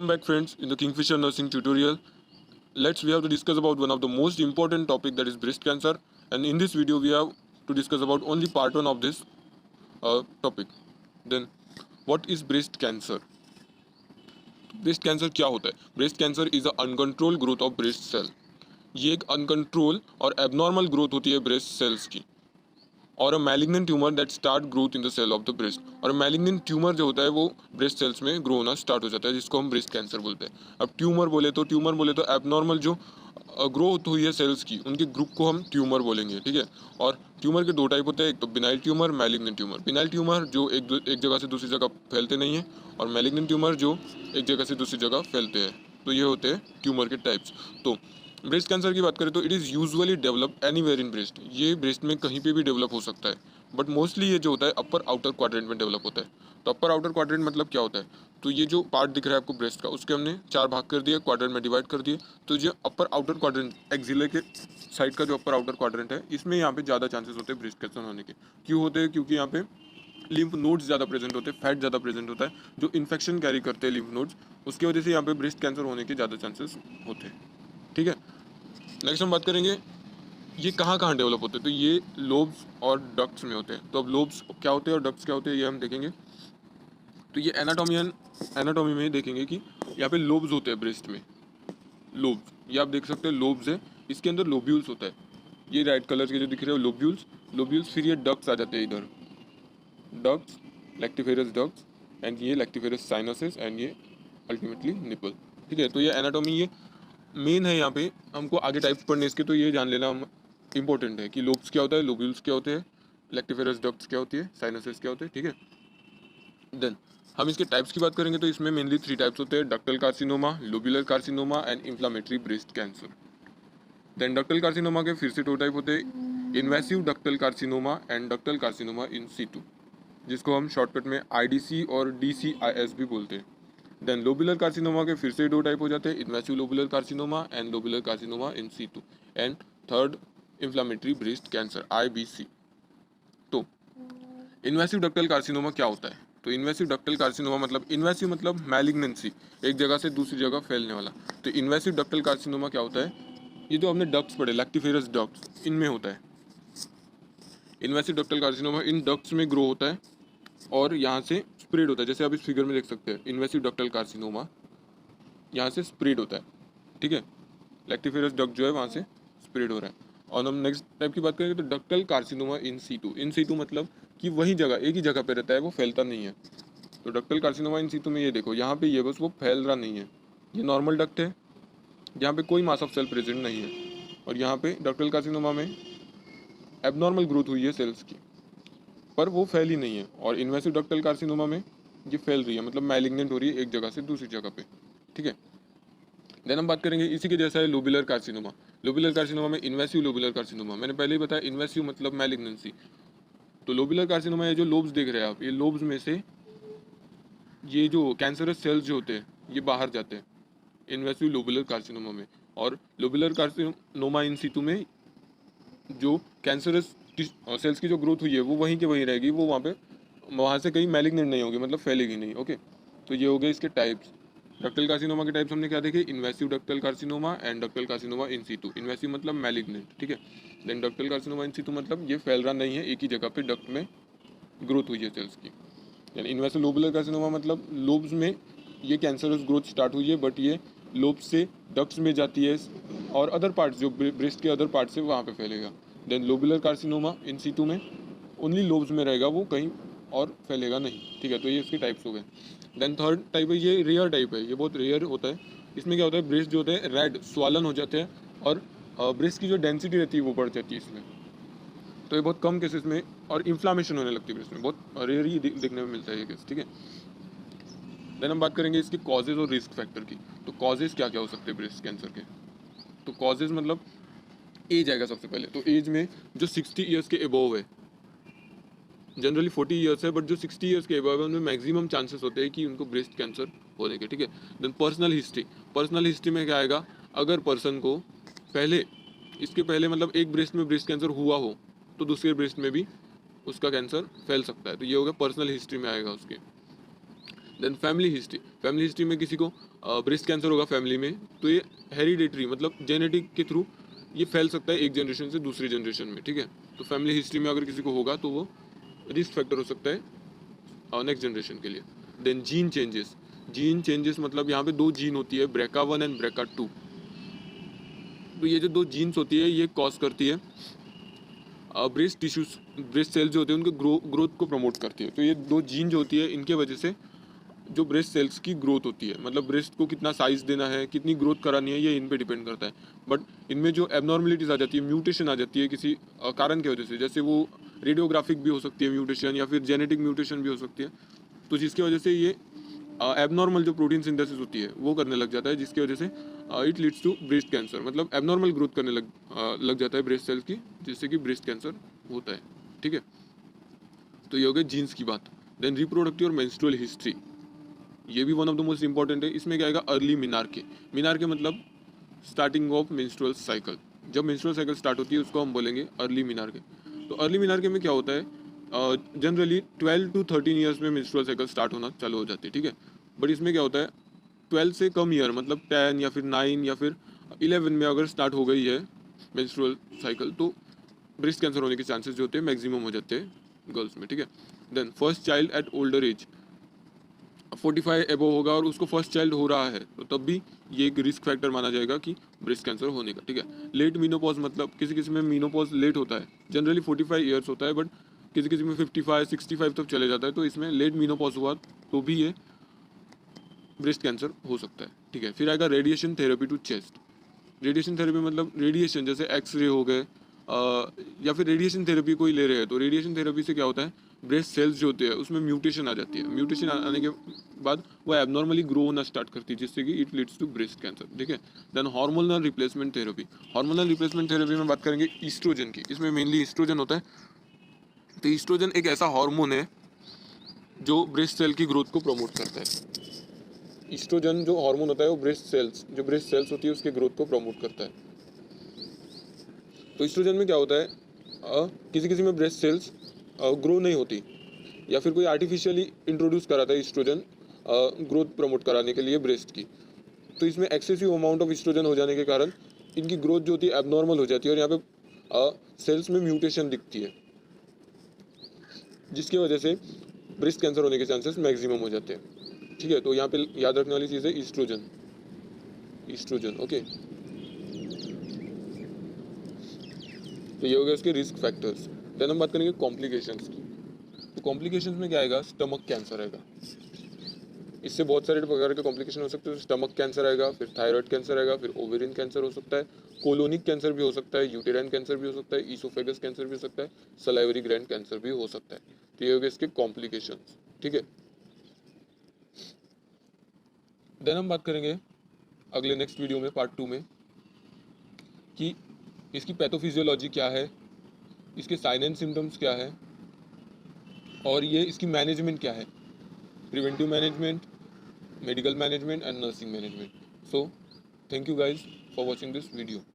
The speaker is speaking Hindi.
Welcome back friends in the Kingfisher nursing tutorial. We have to discuss about one of the most important topic, that is breast cancer, and in this video we have to discuss about only part 1 of this topic. Then what is breast cancer? Breast cancer क्या होता है? Breast cancer is a uncontrol growth of breast cell. ये एक अनकंट्रोल और एबनॉर्मल ग्रोथ होती है ब्रेस्ट सेल्स की, और a malignant tumor that start growth in the cell of the breast. और मैलिग्नेंट ट्यूमर जो होता है वो ब्रेस्ट सेल्स में ग्रो होना स्टार्ट हो जाता है, जिसको हम ब्रेस्ट कैंसर बोलते हैं. अब ट्यूमर बोले तो एबनॉर्मल जो ग्रोथ हुई है सेल्स की, उनके ग्रुप को हम ट्यूमर बोलेंगे. ठीक है. और ट्यूमर के दो टाइप होते हैं, एक तो vinyl tumour, malignant tumour. Vinyl tumour जो एक जगह से दूसरी जगह फैलते नहीं है, और मैलिग्नेंट ट्यूमर जो एक जगह से दूसरी जगह फैलते हैं. तो ये होते हैं ट्यूमर के टाइप्स. तो ब्रेस्ट कैंसर की बात करें तो it is usually develop anywhere in breast. ये ब्रेस्ट में कहीं पे भी डेवलप हो सकता है, बट मोस्टली ये जो होता है अपर आउटर क्वाड्रेंट में डेवलप होता है. तो अपर आउटर क्वाड्रेंट मतलब क्या होता है? तो ये जो पार्ट दिख रहा है आपको ब्रेस्ट का, उसके हमने 4 भाग कर दिए, क्वाड्रेंट में डिवाइड कर दिए. तो जो अपर आउटर क्वाड्रेंट, एक्सिले के साइड का जो अपर आउटर क्वाड्रेंट है, इसमें यहाँ पे ज़्यादा चांसेस होते हैं ब्रेस्ट कैंसर होने के. क्यों होते हैं? क्योंकि यहाँ पे लिम्फ नोड्स ज़्यादा प्रेजेंट होते हैं, फैट ज़्यादा प्रेजेंट होता है, जो इन्फेक्शन कैरी करते हैं लिम्फ नोड्स, उसकी वजह से यहाँ पे ब्रेस्ट कैंसर होने के ज़्यादा चांसेस होते हैं. ठीक है. नेक्स्ट हम बात करेंगे ये कहाँ कहाँ डेवलप होते हैं. तो ये लोब्स और डक्ट्स में होते हैं. तो अब लोब्स क्या होते हैं और डक्ट्स क्या होते हैं ये हम देखेंगे. तो ये एनाटॉमी में देखेंगे कि यहाँ पे लोब्स होते हैं ब्रेस्ट में. लोब्स ये आप देख सकते हैं, लोब्स है, इसके अंदर लोब्यूल्स होता है. ये रेड कलर के जो दिख रहे हैं लोब्यूल्स. फिर ये डक्ट्स आ जाते हैं इधर, डक्ट्स, लैक्टिफेरस डक्ट्स, एंड ये लैक्टिफेरस साइनसेस, एंड ये अल्टीमेटली निपल. ठीक है. तो ये एनाटॉमी ये मेन है. यहाँ पे हमको आगे टाइप्स पढ़ने इसके, तो ये जान लेना हम इंपॉर्टेंट है कि लोब्स क्या होता है, लोब्यूल्स क्या होते हैं, लैक्टिफेरस डक्ट्स क्या होती है, साइनसेस क्या होते हैं. ठीक है. देन हम इसके टाइप्स की बात करेंगे तो इसमें मेनली 3 टाइप्स होते हैं: ductal carcinoma, lobular carcinoma, and inflammatory breast cancer. Then ductal carcinoma के फिर से 2 टाइप होते हैं: invasive ductal carcinoma and ductal carcinoma in situ, जिसको हम शॉर्टकट में IDC और DCIS भी बोलते हैं. देन लोबुलर कार्सिनोमा के फिर से 2 टाइप हो जाते हैं: invasive lobular carcinoma and lobular carcinoma in situ. And third, inflammatory breast cancer, IBC. तो इन्वेसिव डक्टल कार्सिनोमा क्या होता है? तो इन्वेसिव डक्टल कार्सिनोमा मतलब, इन्वेसिव मतलब मैलिग्नेंसी, एक जगह से दूसरी जगह फैलने वाला. तो इन्वेसिव डक्टल कार्सिनोमा क्या होता है? ये जो हमने डक्ट्स पढ़े, लैक्टिफेरस डक्ट्स, इनमें होता है. इन्वेसिव डक्टल कार्सिनोमा इन डक्ट्स में ग्रो होता है और यहाँ से स्प्रेड होता है. जैसे आप इस फिगर में देख सकते हैं, इन्वेसिव डक्टल कार्सिनोमा यहाँ से स्प्रेड होता है. ठीक है. लैक्टिफेरस डक्ट जो है वहाँ से स्प्रेड हो रहा है. और हम नेक्स्ट टाइप की बात करेंगे तो डक्टल कार्सिनोमा इन सीटू मतलब कि वही जगह, एक ही जगह पे रहता है, वो फैलता नहीं है. तो डक्टल कार्सिनोमा इन सीटू में ये देखो, यहाँ पे ये बस वो फैल रहा नहीं है. ये नॉर्मल डक्ट है, यहाँ पे कोई मास ऑफ सेल प्रेजेंट नहीं है. और यहाँ पे डक्टल कार्सिनोमा में एबनॉर्मल ग्रोथ हुई है सेल्स की, पर वो फैली नहीं है. और इन्वेसिव डक्टल कार्सिनोमा में ये फैल रही है, मतलब मैलिग्नेंट हो रही है एक जगह से दूसरी जगह पे. ठीक है. देन हम बात करेंगे इसी के जैसा है लोबुलर कार्सिनोमा. लोबुलर कार्सिनोमा में इन्वेसिव लोबुलर कार्सिनोमा, मैंने पहले ही बताया, इन्वेसिव मतलब मैलिग्नेंसी. तो लोबुलर कार्सिनोमा, ये जो लोब्स देख रहे हैं आप, ये लोब्स में से ये जो कैंसरस सेल्स जो होते हैं ये बाहर जाते हैं इन्वेसिव लोबुलर कार्सिनोमा में. और लोबुलर कार्सिनोमा इन सीटू में जो कैंसरस सेल्स की जो ग्रोथ हुई है वो वहीं के वहीं रहेगी, वो वहाँ से कहीं मैलिग्नेंट नहीं होगी, मतलब फैलेगी नहीं. ओके. तो ये हो गए इसके टाइप्स. डक्टल कार्सिनोमा के टाइप्स हमने क्या देखे? Invasive ductal carcinoma and ductal carcinoma in situ. Invasive मतलब मैलिग्नेंट. ठीक है. Then ductal carcinoma in situ मतलब ये फैल रहा नहीं है, एक ही जगह पे डक्ट में ग्रोथ हुई है सेल्स की. यानी इन्वेसिव लोबुलर कार्सिनोमा मतलब लोब्स में ये कैंसरस ग्रोथ स्टार्ट हुई है, बट ये लोब्स से डक्ट्स में जाती है और अदर पार्ट्स जो ब्रेस्ट के अदर पार्ट से वहाँ पे फैलेगा. Then lobular carcinoma in situ में ओनली लोब्स में रहेगा, वो कहीं और फैलेगा नहीं. ठीक है. तो ये इसके टाइप्स हो गए. देन थर्ड टाइप है, ये रेयर टाइप है, ये बहुत रेयर होता है. इसमें क्या होता है, ब्रेस्ट जो होते हैं रेड स्वालन हो जाते हैं, और ब्रेस्ट की जो डेंसिटी रहती है वो बढ़ जाती है इसमें. तो ये बहुत कम केसेस में, और इन्फ्लामेशन होने लगती है ब्रेस्ट में, बहुत रेयर ही देखने में मिलता है ये केस. ठीक है. देन हम बात करेंगे इसके कॉजेज और रिस्क फैक्टर की. तो कॉजेज क्या क्या हो सकते हैं ब्रेस्ट कैंसर के? तो कॉजेज मतलब एज आएगा सबसे पहले. तो एज में जो 60 ईयर्स के अबव है, जनरली 40 ईयर्स है, बट जो 60 ईयर्स के अबव है उनमें मैक्सिमम चांसेस होते हैं कि उनको ब्रेस्ट कैंसर होने के. ठीक है. देन पर्सनल हिस्ट्री में क्या आएगा? अगर पर्सन को इसके पहले मतलब एक ब्रेस्ट में ब्रेस्ट कैंसर हुआ हो तो दूसरे ब्रेस्ट में भी उसका कैंसर फैल सकता है. तो ये हो गया पर्सनल हिस्ट्री में आएगा उसके. देन फैमिली हिस्ट्री में किसी को ब्रेस्ट कैंसर होगा फैमिली में, तो ये हेरिडेटरी मतलब जेनेटिक के थ्रू ये फैल सकता है एक जनरेशन से दूसरी जनरेशन में, ठीक है। तो फैमिली हिस्ट्री में अगर किसी को होगा तो वो रिस्क फैक्टर हो सकता है नेक्स्ट जनरेशन के लिए। देन जीन चेंजेस मतलब यहाँ पे दो जीन होती है, BRCA1 एंड BRCA2। तो ये जो दो जीन्स होती है ये कॉज करती है ब्रेस्ट सेल्स जो होते हैं उनके ग्रोथ को प्रमोट करती है। तो ये दो जीन जो होती है इनके वजह से जो ब्रेस्ट सेल्स की ग्रोथ होती है, मतलब ब्रेस्ट को कितना साइज देना है, कितनी ग्रोथ करानी है, ये इन पे डिपेंड करता है। बट इनमें जो एबनॉर्मलिटीज़ आ जाती है, म्यूटेशन आ जाती है किसी कारण की वजह से, जैसे वो रेडियोग्राफिक भी हो सकती है म्यूटेशन या फिर जेनेटिक म्यूटेशन भी हो सकती है, तो जिसकी वजह से ये एबनॉर्मल जो प्रोटीन सिंथेसिस होती है वो करने लग जाता है, जिसकी वजह से it leads to breast cancer, मतलब एबनॉर्मल ग्रोथ करने लग जाता है ब्रेस्ट सेल्स की, जिससे कि ब्रेस्ट कैंसर होता है, ठीक है। तो ये हो गया जीन्स की बात। देन रिप्रोडक्टिव और मेंस्ट्रुअल हिस्ट्री, ये भी one of the most important है। इसमें क्या आएगा, अर्ली मिनार्के मतलब स्टार्टिंग ऑफ मेंस्ट्रुअल साइकिल। जब मेंस्ट्रुअल साइकिल स्टार्ट होती है उसको हम बोलेंगे अर्ली मिनार्के। तो अर्ली मिनार्के में क्या होता है, जनरली 12 to 13 ईयर्स में मेंस्ट्रुअल साइकिल स्टार्ट होना चालू हो जाती है, ठीक है। बट इसमें क्या होता है, 12 से कम ईयर मतलब 10 या फिर 9 या फिर 11 में अगर स्टार्ट हो गई है मेंस्ट्रुअल साइकिल, तो ब्रेस्ट कैंसर होने के चांसेस जो होते हैं मैक्सिमम हो जाते हैं गर्ल्स में, ठीक है। Then first child at older age, 45 above होगा और उसको फर्स्ट चाइल्ड हो रहा है, तो तब भी ये एक रिस्क फैक्टर माना जाएगा कि ब्रेस्ट कैंसर होने का, ठीक है। लेट मीनोपॉज मतलब किसी किसी में मीनोपॉज लेट होता है, जनरली 45 ईयर्स होता है, बट किसी किसी में 55 65 तक चले जाता है, तो इसमें लेट मीनोपॉज हुआ तो भी ये ब्रेस्ट कैंसर हो सकता है, ठीक है। फिर आएगा radiation therapy to chest. Radiation therapy मतलब रेडिएशन, जैसे एक्सरे हो गए या फिर रेडिएशन थेरेपी कोई ले रहे हैं, तो रेडिएशन थेरेपी से क्या होता है, ब्रेस्ट सेल्स जो होते हैं उसमें म्यूटेशन आ जाती है, म्यूटेशन आने के बाद वो एबनॉर्मली ग्रो होना स्टार्ट करती है, जिससे कि it leads to breast cancer, ठीक है। Then hormonal replacement therapy, hormonal replacement therapy में बात करेंगे ईस्ट्रोजन की। इसमें मेनली ईस्ट्रोजन होता है। तो ईस्ट्रोजन एक ऐसा हार्मोन है जो ब्रेस्ट सेल की ग्रोथ को प्रमोट करता है। ईस्ट्रोजन जो हार्मोन होता है वो ब्रेस्ट सेल्स होती है उसके ग्रोथ को प्रमोट करता है। तो ईस्ट्रोजन में क्या होता है, किसी किसी में ब्रेस्ट सेल्स ग्रो नहीं होती, या फिर कोई आर्टिफिशियली इंट्रोड्यूस कराता है ईस्ट्रोजन ग्रोथ प्रमोट कराने के लिए ब्रेस्ट की। तो इसमें एक्सेसिव अमाउंट ऑफ ईस्ट्रोजन हो जाने के कारण इनकी ग्रोथ जो होती है एबनॉर्मल हो जाती है, और यहाँ पे सेल्स में म्यूटेशन दिखती है, जिसकी वजह से ब्रेस्ट कैंसर होने के चांसेस मैक्सिमम हो जाते हैं, ठीक है। तो यहाँ पे याद रखने वाली चीज़ है ईस्ट्रोजन, ओके। तो ये हो गया उसके रिस्क फैक्टर्स। देन हम बात करेंगे कॉम्प्लिकेशंस की। तो कॉम्प्लिकेशंस में क्या आएगा, स्टमक कैंसर आएगा। इससे बहुत सारे प्रकार के कॉम्प्लिकेशन हो सकते हैं। स्टमक कैंसर आएगा, फिर थायराइड कैंसर आएगा, फिर ओवेरियन कैंसर हो सकता है, कोलोनिक कैंसर भी हो सकता है, यूटेराइन कैंसर भी हो सकता है, ईसोफेगस कैंसर भी हो सकता है, सलाइवरी ग्लैंड कैंसर भी हो सकता है। तो ये हो गए इसके कॉम्प्लिकेशंस, ठीक है। देन हम बात करेंगे अगले नेक्स्ट वीडियो में पार्ट 2 में कि इसकी पैथोफिजियोलॉजी क्या है, इसके साइन एंड सिम्टम्स क्या है, और ये इसकी मैनेजमेंट क्या है, preventive management, medical management and nursing management. So thank you guys for watching this video.